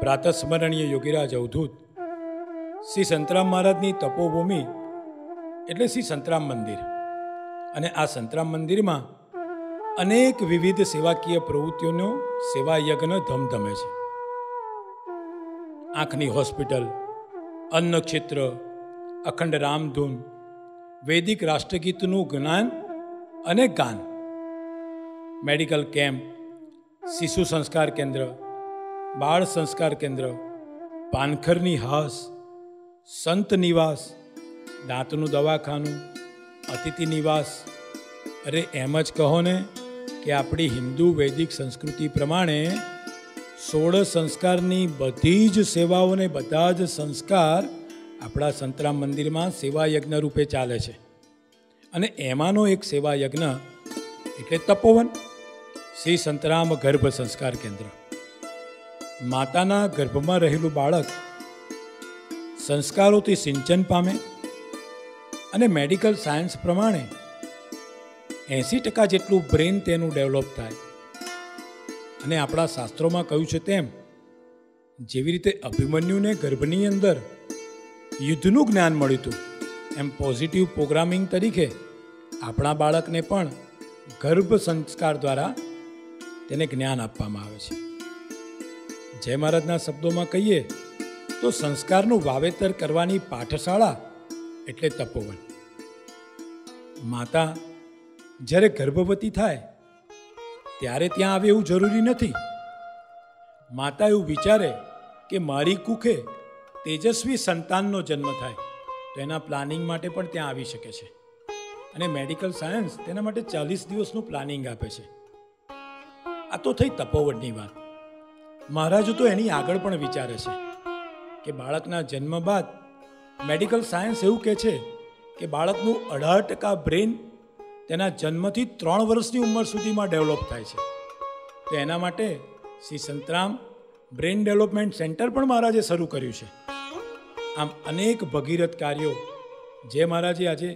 પ્રાતસ્મરણીય યોગીરાજ અવધૂત શ્રી સંતરામ મહારાજની તપોભૂમિ એટલે શ્રી સંતરામ મંદિર. અને આ સંતરામ મંદિરમાં અનેક વિવિધ સેવાકીય પ્રવૃત્તિઓનો સેવા યજ્ઞ ધમધમે છે. આંખની હોસ્પિટલ, અન્નક્ષેત્ર, અખંડ રામધૂન, વૈદિક રાષ્ટ્રગીતનું જ્ઞાન અને ગાન, મેડિકલ કેમ્પ, શિશુ સંસ્કાર કેન્દ્ર, બાળ સંસ્કાર કેન્દ્ર, પાનખરની હાસ, સંત નિવાસ, દાંતનું દવાખાનું, અતિથિ નિવાસ. અરે એમ જ કહો ને કે આપણી હિન્દુ વૈદિક સંસ્કૃતિ પ્રમાણે 16 સંસ્કારની બધી જ સેવાઓને બધા જ સંસ્કાર આપણા સંતરામ મંદિરમાં સેવા યજ્ઞ રૂપે ચાલે છે. અને એમાંનો એક સેવા યજ્ઞ એટલે તપોવન, શ્રી સંતરામ ગર્ભ સંસ્કાર કેન્દ્ર. માતાના ગર્ભમાં રહેલું બાળક સંસ્કારોથી સિંચન પામે અને મેડિકલ સાયન્સ પ્રમાણે 80% જેટલું બ્રેન તેનું ડેવલપ થાય. અને આપણા શાસ્ત્રોમાં કહ્યું છે તેમ જેવી રીતે અભિમન્યુને ગર્ભની અંદર યુદ્ધનું જ્ઞાન મળ્યું હતું, એમ પોઝિટિવ પ્રોગ્રામિંગ તરીકે આપણા બાળકને પણ ગર્ભ સંસ્કાર દ્વારા તેને જ્ઞાન આપવામાં આવે છે. જય મહારાજના શબ્દોમાં કહીએ તો સંસ્કારનું વાવેતર કરવાની પાઠશાળા એટલે તપોવન. માતા જ્યારે ગર્ભવતી થાય ત્યારે ત્યાં આવે એવું જરૂરી નથી. માતા એવું વિચારે કે મારી કુખે તેજસ્વી સંતાનનો જન્મ થાય તો એના પ્લાનિંગ માટે પણ ત્યાં આવી શકે છે. અને મેડિકલ સાયન્સ તેના માટે 40 દિવસનું પ્લાનિંગ આપે છે. આ તો થઈ તપોવનની વાત. મહારાજો તો એની આગળ પણ વિચારે છે કે બાળકના જન્મ બાદ મેડિકલ સાયન્સ એવું કહે છે કે બાળકનું 18% બ્રેન તેના જન્મથી 3 વર્ષની ઉંમર સુધીમાં ડેવલપ થાય છે. તો એના માટે Shri Santram brain development centre પણ મહારાજે શરૂ કર્યું છે. આમ અનેક ભગીરથ કાર્યો જે મહારાજે આજે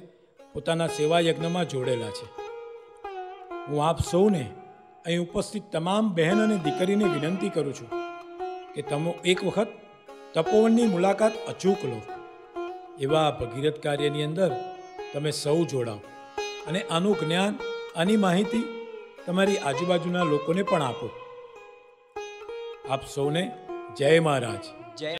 પોતાના સેવા યજ્ઞમાં જોડેલા છે. હું આપ સૌને અહીં ઉપસ્થિત તમામ બહેન અને દીકરીને વિનંતી કરું છું કે તમે એક વખત તપોવનની મુલાકાત અચૂક લો. એવા ભગીરથ કાર્યની અંદર તમે સૌ જોડાઓ અને આનું જ્ઞાન, આની માહિતી તમારી આજુબાજુના લોકોને પણ આપો. આપ સૌને જય મહારાજ.